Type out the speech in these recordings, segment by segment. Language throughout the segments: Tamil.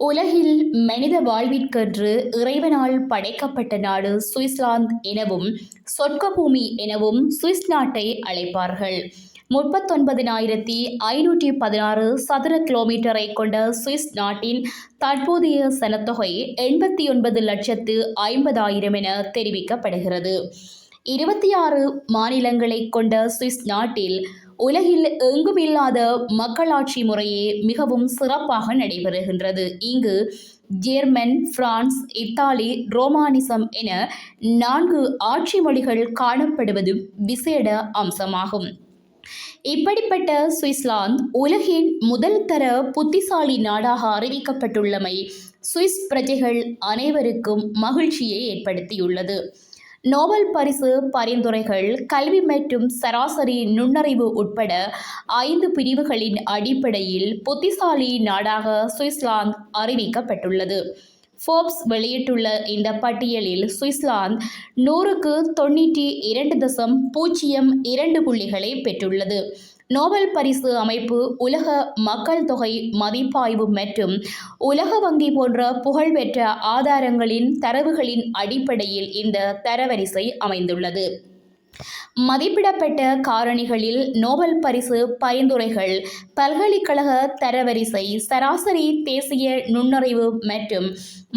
உலகில் மனித வாழ்விற்கென்று இறைவனால் படைக்கப்பட்ட நாடு சுவிட்சர்லாந்து எனவும் சொர்க்கபூமி எனவும் சுவிஸ் நாட்டை அழைப்பார்கள். 39,516 சதுர கிலோமீட்டரை கொண்ட சுவிஸ் நாட்டின் தற்போதைய சனத்தொகை 89,50,000 என தெரிவிக்கப்படுகிறது. 26 மாநிலங்களை கொண்ட சுவிஸ் நாட்டில் உலகில் எங்குமில்லாத மக்களாட்சி முறையே மிகவும் சிறப்பாக நடைபெறுகின்றது. இங்கு ஜெர்மன், பிரான்ஸ், இத்தாலி, ரோமானிசம் என 4 ஆட்சி மொழிகள் காணப்படுவது விசேட அம்சமாகும். இப்படிப்பட்ட சுவிட்சர்லாந்து உலகின் முதல் தர புத்திசாலி நாடாக அறிவிக்கப்பட்டுள்ளமை சுவிஸ் பிரஜைகள் அனைவருக்கும் மகிழ்ச்சியை ஏற்படுத்தியுள்ளது. நோபல் பரிசு பரிந்துரைகள் கல்வி மற்றும் சராசரி நுண்ணறிவு உட்பட 5 பிரிவுகளின் அடிப்படையில் புத்திசாலி நாடாக சுவிட்சர்லாந்து அறிவிக்கப்பட்டுள்ளது. ஃபோர்ப்ஸ் வெளியிட்டுள்ள இந்த பட்டியலில் சுவிட்சர்லாந்து 100க்கு 92.02 புள்ளிகளை பெற்றுள்ளது. நோபல் பரிசு அமைப்பு உலக மக்கள் தொகை மதிப்பாய்வு மற்றும் உலக வங்கி போன்ற புகழ்பெற்ற ஆதாரங்களின் தரவுகளின் அடிப்படையில் இந்த தரவரிசை அமைந்துள்ளது. மதிப்பிடப்பட்ட காரணிகளில் நோபல் பரிசு பரிந்துரைகள், பல்கலைக்கழக தரவரிசை, சராசரி தேசிய நுண்ணறிவு மற்றும்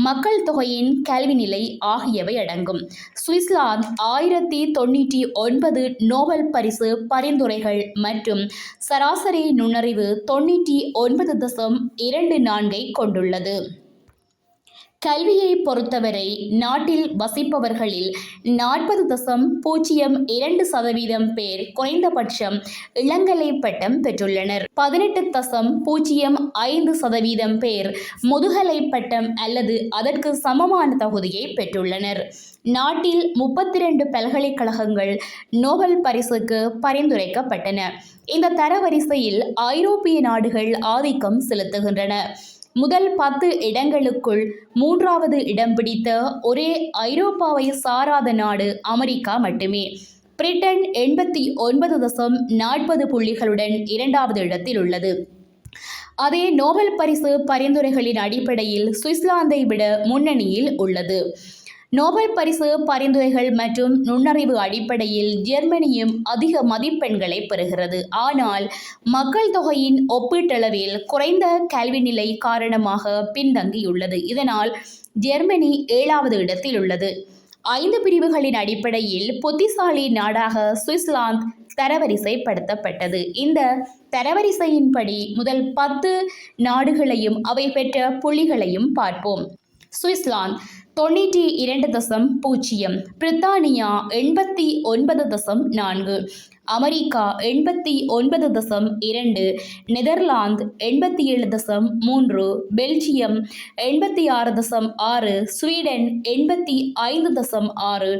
மக்கள் தொகையின் கல்வி நிலை ஆகியவை அடங்கும். சுவிட்சர்லாந்து 1099 நோபல் பரிசு பரிந்துரைகள் மற்றும் சராசரி நுண்ணறிவு 99.24 கொண்டுள்ளது. கல்வியை பொறுத்தவரை நாட்டில் வசிப்பவர்களில் 40.02% பேர் குறைந்தபட்சம் இளங்கலை பட்டம் பெற்றுள்ளனர். 18.05% பேர் முதுகலை பட்டம் அல்லது அதற்கு சமமான தகுதியை பெற்றுள்ளனர். நாட்டில் 32 பல்கலைக்கழகங்கள் நோபல் பரிசுக்கு பரிந்துரைக்கப்பட்டன. இந்த தரவரிசையில் ஐரோப்பிய நாடுகள் ஆதிக்கம் செலுத்துகின்றன. முதல் 10 இடங்களுக்குள் 3வது இடம் பிடித்த ஒரே ஐரோப்பாவை சாராத நாடு அமெரிக்கா மட்டுமே. பிரிட்டன் 89.40 புள்ளிகளுடன் 2வது இடத்தில் உள்ளது. அதே நோபல் பரிசு பரிந்துரைகளின் அடிப்படையில் சுவிட்சர்லாந்தை விட முன்னணியில் உள்ளது. நோபல் பரிசு பரிந்துரைகள் மற்றும் நுண்ணறிவு அடிப்படையில் ஜெர்மனியும் அதிக மதிப்பெண்களை பெறுகிறது. ஆனால் மக்கள் தொகையின் ஒப்பீட்டளவில் குறைந்த கல்வி நிலை காரணமாக பின்தங்கியுள்ளது. இதனால் ஜெர்மனி 7வது இடத்தில் உள்ளது. 5 பிரிவுகளின் அடிப்படையில் புத்திசாலி நாடாக சுவிட்சர்லாந்து தரவரிசைப்படுத்தப்பட்டது. இந்த தரவரிசையின்படி முதல் 10 நாடுகளையும் அவை பெற்ற புள்ளிகளையும் பார்ப்போம். சுவிட்சர்லாந்து 92.0, பிரித்தானியா 89.4, America 89.2, Netherlands 87.3, Belgium 86.6, Sweden 85.6,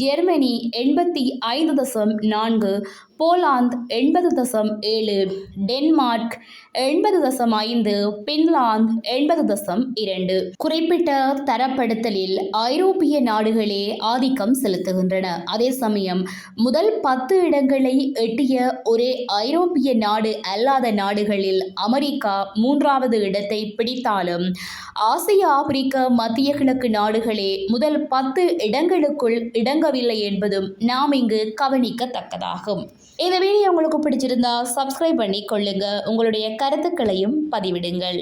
Germany 85.4, Poland 80.7, Denmark 80.5, Finland 80.2. குறிப்பிட்ட தரப்படுத்தலில் ஐரோப்பிய நாடுகளே ஆதிக்கம் செலுத்துகின்றன. அதே சமயம் முதல் 10 இடங்களை எட்டிய ஒரே ஐரோப்பிய நாடு அல்லாத நாடுகளில் அமெரிக்கா 3வது இடத்தை பிடித்தாலும் ஆசிய, ஆப்பிரிக்க, மத்திய கிழக்கு நாடுகளே முதல் 10 இடங்களுக்குள் இடங்கவில்லை என்பதும் நாம் இங்கு கவனிக்கத்தக்கதாகும். இந்த வீடியோ உங்களுக்கு பிடிச்சிருந்தா சப்ஸ்கிரைப் பண்ணி கொள்ளுங்க. உங்களுடைய கருத்துக்களையும் பதிவிடுங்கள்.